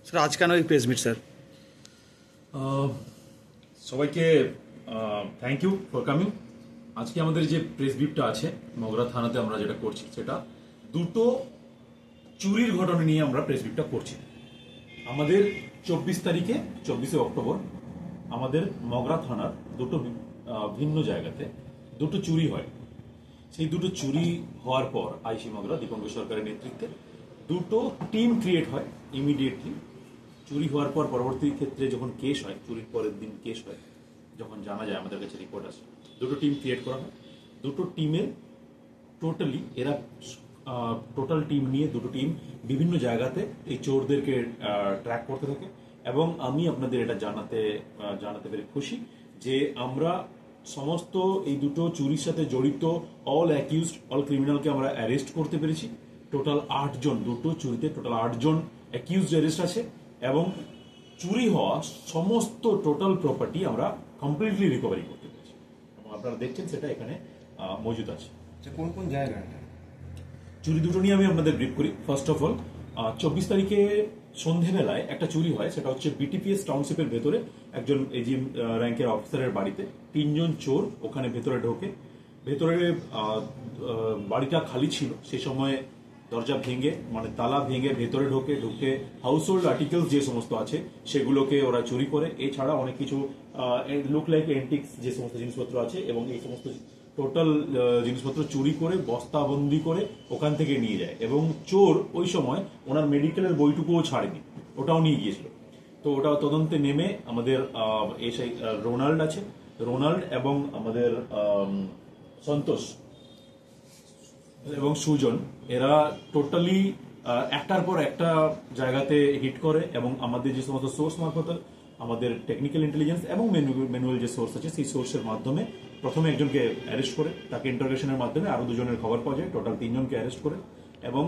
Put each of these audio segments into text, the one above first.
Sir আজ কেন এই প্রেস মিট স্যার? সবাইকে থ্যাংক ইউ ফর কামিং। আজকে আমাদের যে প্রেস ব্রিফটা আছে মগরা থানাতে আমরা যেটা করছি সেটা দুটো চুরির ঘটনা নিয়ে আমরা প্রেস ব্রিফটা করছি। আমাদের 24 তারিখে 24শে অক্টোবর আমাদের মগরা থানার দুটো ভিন্ন জায়গাতে দুটো চুরি হয়। সেই দুটো চুরি হওয়ার পর আইসি মগরা দীপঙ্কর সরকারের নেতৃত্বে দুটো টিম ক্রিয়েট হয় ইমিডিয়েটলি। চুরি হওয়ার পর পরবর্তী ক্ষেত্রে যখন কেস হয়, চুরির পরের দিন কেস হয়, যখন জানা যায় আমাদের কাছে রিপোর্ট আসে, দুটো টিম ক্রিয়েট করা হয়। দুটো টিমের টোটাল টিম নিয়ে দুটো টিম বিভিন্ন জায়গাতে এই চোরদেরকে ট্র্যাক করতে থাকে। এবং আমি আপনাদের এটা জানাতে পেরে খুশি যে আমরা সমস্ত এই দুটো চুরির সাথে জড়িত অল ক্রিমিনালকে আমরা অ্যারেস্ট করতে পেরেছি। টোটাল 8 জন, দুটো চুরিতে টোটাল 8 জন অ্যাকিউজড অ্যারেস্ট আছে এবং চুরি হওয়া সমস্ত টোটাল প্রপার্টি আমরা কমপ্লিটলি রিকভারি করতে পেরেছি এবং আপনারা দেখছেন সেটা এখানে মজুদ আছে। কোন কোন জায়গায় চুরি দুটো নিয়ে আমি আপনাদের ব্রিফ করি। ফার্স্ট অফ অল 24 তারিখে সন্ধেবেলায় একটা চুরি হয়, সেটা হচ্ছে বিটিপিএস টাউনশিপের ভেতরে একজন এজিএম র্যাঙ্কের অফিসারের বাড়িতে 3 জন চোর ওখানে ভেতরে ঢোকে। ভেতরে বাড়িটা খালি ছিল, সেই সময় দরজা ভেঙে মানে তালা ভেঙে ভেতরে ঢুকে হাউস হোল্ড আর্টিকেলস যে সমস্ত আছে সেগুলোকে ওরা চুরি করে। এছাড়া অনেক কিছু লুক লাইক এন্টিক্স যে সমস্ত জিনিসপত্র আছে এবং এই সমস্ত টোটাল জিনিসপত্র চুরি করে বস্তাবন্দি করে ওখান থেকে নিয়ে যায়। এবং চোর ওই সময় ওনার মেডিকেলের বইটুকুও ছাড়েনি, ওটাও নিয়ে গিয়েছিল। তো ওটা তদন্তে নেমে আমাদের এসআই রোনাল্ড এবং আমাদের সন্তোষ এবং সুজন, এরা টোটালি একটার পর একটা জায়গাতে হিট করে এবং আমাদের যে সমস্ত সোর্স মারফত আমাদের টেকনিক্যাল ইন্টেলিজেন্স এবং ম্যানুয়াল যে সোর্স আছে সেই সোর্সের মাধ্যমে প্রথমে একজনকে অ্যারেস্ট করে, তাকে ইন্টারোগেশনের মাধ্যমে আরো 2 জনের খবর পাওয়া যায়, টোটাল 3 জনকে অ্যারেস্ট করে এবং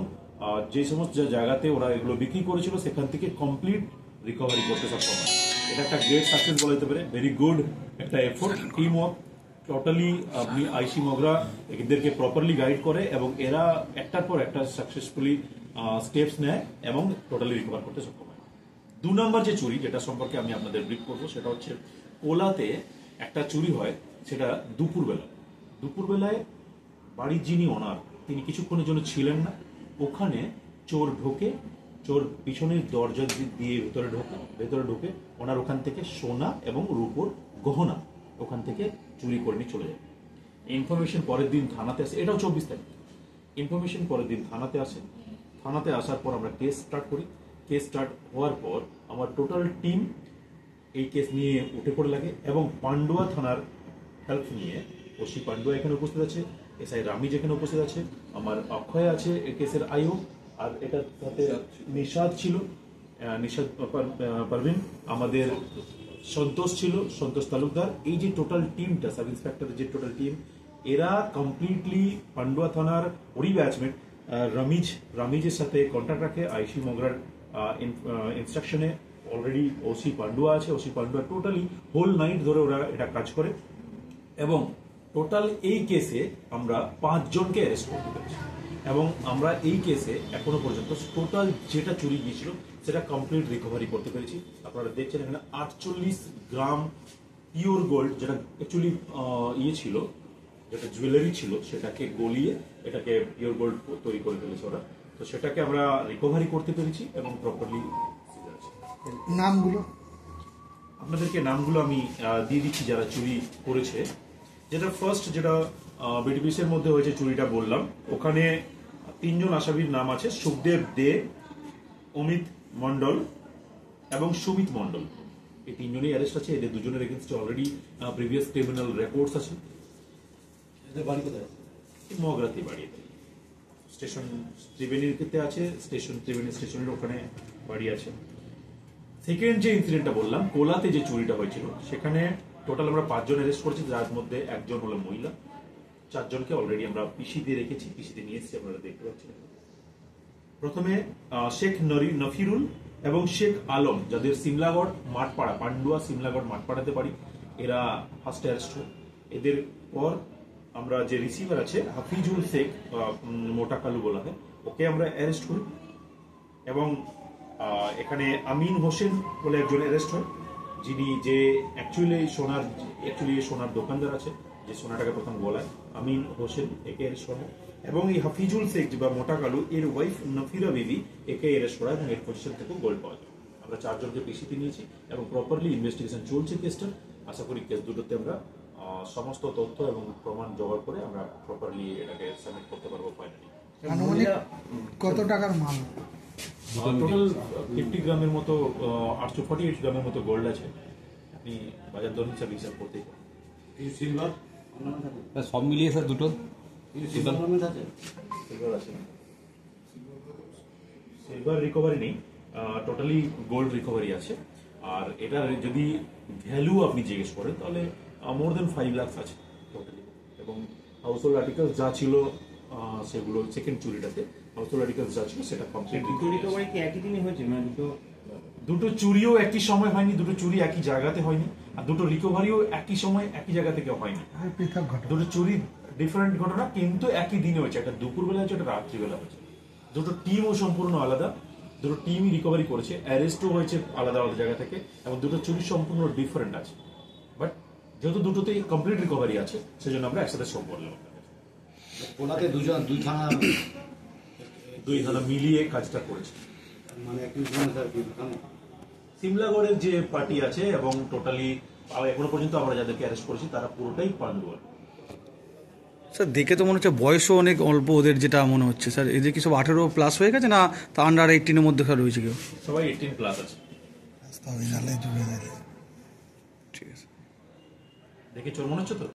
যে সমস্ত জায়গাতে ওরা এগুলো বিক্রি করেছিল সেখান থেকে কমপ্লিট রিকভারি করতে সক্ষম হয়। এটা একটা গ্রেট সাকসেস বলা যেতে পারে, ভেরি গুড একটা এফোর্ট, টিম ওয়ার্ক। টোটালি আপনি আইসি মগরা এদেরকে প্রপারলি গাইড করে এবং এরা একটার পর একটা সাকসেসফুলি স্টেপস নেয় এবং টোটালি রিকভার করতে সক্ষম হয়। 2 নম্বর যে চুরি যেটা সম্পর্কে আমি আপনাদের ব্রিফ করবো সেটা হচ্ছে কোলাতে একটা চুরি হয়, সেটা দুপুরবেলায় বাড়ির যিনি ওনার তিনি কিছুক্ষণের জন্য ছিলেন না, ওখানে চোর পিছনের দরজা দিয়ে ভেতরে ঢোকে ওনার ওখান থেকে সোনা এবং রূপোর গহনা ওখান থেকে চুরি করে নিয়ে চলে যায়। ইনফরমেশন পরের দিন থানাতে আসে, এটাও 24 তারিখ। ইনফরমেশন পরের দিন থানাতে আসে, থানাতে আসার পর আমরা কেস স্টার্ট করি। কেস স্টার্ট হওয়ার পর আমার টোটাল টিম এই কেস নিয়ে উঠে পড়ে লাগে এবং পান্ডুয়া থানার হেল্প নিয়ে ওসি পান্ডুয়া এখানে উপস্থিত আছে, এসআই রামিজ এখানে উপস্থিত আছে, আমার অক্ষয় আছে এই কেসের আইও, আর এটার সাথে নিশাদ পারভিন, আমাদের সন্তোষ তালুকদার। এই যে টোটাল টিমটা, সাব ইন্সপেক্টরের যে টোটাল টিম, এরা কমপ্লিটলি পান্ডুয়া থানার ওরই ব্যাচমেট রামিজের সাথে কন্ট্যাক্ট রাখে। আইসি মগরার ইনস্ট্রাকশনে অলরেডি ওসি পান্ডুয়া আছে, OC Pandua totally whole night ধরে ওরা এটা কাজ করে এবং টোটাল এই কেসে আমরা 5 জনকে অ্যারেস্ট করতে পেরেছি এবং আমরা এই কেসে এখনো পর্যন্ত টোটাল যেটা চুরি গিয়েছিল সেটা কমপ্লিট রিকভারি করতে পেরেছি। আপনারা দেখছেন এখানে 48 গ্রাম পিওর গোল্ড, যেটা অ্যাকচুয়ালি ছিল, যেটা জুয়েলারি ছিল, সেটাকে গলিয়ে এটাকে পিওর গোল্ড তৈরি করে ফেলেছে ওরা। তো সেটাকে আমরা রিকভারি করতে পেরেছি এবং প্রপারলি আপনাদেরকে নামগুলো আমি দিয়ে দিচ্ছি যারা চুরি করেছে। যেটা ফার্স্ট, যেটা বিটিপিসির মধ্যে হয়েছে চুরিটা বললাম, ওখানে 3 জন আসামির নাম আছে, সুখদেব দে, অমিত মন্ডল এবং সুমিত মন্ডল। এই 3 জনই অ্যারেস্ট আছে। এদের 2 জনের এগেইনস্টে অলরেডি প্রিভিয়াস ক্রিমিনাল রেকর্ডস আছে। এদের বাড়ি কোথায়? মগরাতে বাড়ি, স্টেশন ত্রিবেণীর ক্ষেত্রে আছে, ত্রিবেণী স্টেশনের ওখানে বাড়ি আছে। সেকেন্ড যে ইনসিডেন্টটা বললাম, কোলাতে যে চুরিটা হয়েছিল, সেখানে টোটাল আমরা 5 জন অ্যারেস্ট করেছি, যার মধ্যে 1 জন হলো মহিলা। 4 জনকে অলরেডি আমরা পিসিতে রেখেছি, পিসিতে নিয়ে এসেছি, আপনারা দেখতে পাচ্ছেন। প্রথমে শেখ নফিরুল এবং শেখ আলম, যাদের সিমলাগড় মাঠপাড়া, পান্ডুয়া সিমলাগড় মাঠপাড়াতে পারি, এরা ফার্স্ট অ্যারেস্ট হয়। এদের পর আমরা যে রিসিভার আছে হাফিজুল শেখ, মোটা কালু বলা হয়, ওকে আমরা অ্যারেস্ট করি এবং এখানে আমিন হোসেন বলে একজন অ্যারেস্ট হয়, যিনি যে অ্যাকচুয়ালি সোনার দোকানদার আছে, যে সোনাটাকে প্রথম গলায়, আমিন হোসেন একে অ্যারেস্ট করা হয়। এবং এই হাফিজুল শেখ বা মোটা কালু এর ওয়াইফ নফিরা বিবি একে অ্যারেস্ট করা হয় এবং এর পজিশন থেকে গোল্ড পাওয়া যায়। আমরা 4 জনকে পেশিতে নিয়েছি এবং প্রপারলি ইনভেস্টিগেশন চলছে কেসটা। আশা করি কেস দুটোতে আমরা সমস্ত তথ্য এবং প্রমাণ জোগাড় করে আমরা প্রপারলি এটাকে সাবমিট করতে পারবো ফাইনালি। আনুমানিক কত টাকার মাল? টোটাল 50 গ্রামের মতো 848 গ্রামের মতো গোল্ড আছে। আপনি বাজার দর হিসাব করতেই পারেন। সব মিলিয়ে স্যার দুটো সিলভার রিকভারি নেই, টোটালি গোল্ড রিকভারি আছে। আর এটার যদি ভ্যালু আপনি জিজ্ঞেস করেন তাহলে মোর দেন 5 লাখ আছে টোটালি। এবং হাউস হোল্ড আর্টিকেলস যা ছিল সেগুলো সেকেন্ড চুরিটাতে হাউস হোল্ড আর্টিকেলস যা ছিল সেটা কমপ্লিট। দুটো রিকভারি কি একই দিনে হয়েছে, মানে দুটো চুরিও একই সময় হয়নি, দুটো চুরি একই জায়গাতে হয়নি, আর দুটো রিকভারিও একই সময় একই জায়গা থেকে হয়নি। পৃথক ঘটনা, দুটো চুরি ডিফারেন্ট ঘটনা, কিন্তু একই দিনে হয়েছে। একটা দুপুরবেলা হয়েছে, একটা রাত্রিবেলা হয়েছে। দুটো টিমও সম্পূর্ণ আলাদা, দুটো টিমই রিকভারি করেছে, অ্যারেস্টও হয়েছে আলাদা আলাদা জায়গা থেকে, এবং দুটো চুরি সম্পূর্ণ ডিফারেন্ট আছে। বাট যেহেতু দুটোতেই কমপ্লিট রিকভারি আছে সেজন্য আমরা একসাথে সব বললাম। ওনাকে দুই থানা মিলিয়ে কাজটা করেছে। মানে সিমলাগড়ের যে পার্টি আছে এবং টোটালি এখনো পর্যন্ত আমরা যাদেরকে অ্যারেস্ট করেছি তারা পুরোটাই পান্ডুয়ার। স্যার দেখে তো মনে হচ্ছে বয়সও অনেক অল্প ওদের, যেটা মনে হচ্ছে স্যার এদের কি সব 18+ হয়ে গেছে না তা আন্ডার 18-এর মধ্যে রয়েছে কেউ? সবাই 18+ আছে। ঠিক আছে, দেখে চোর মনে হচ্ছে তো?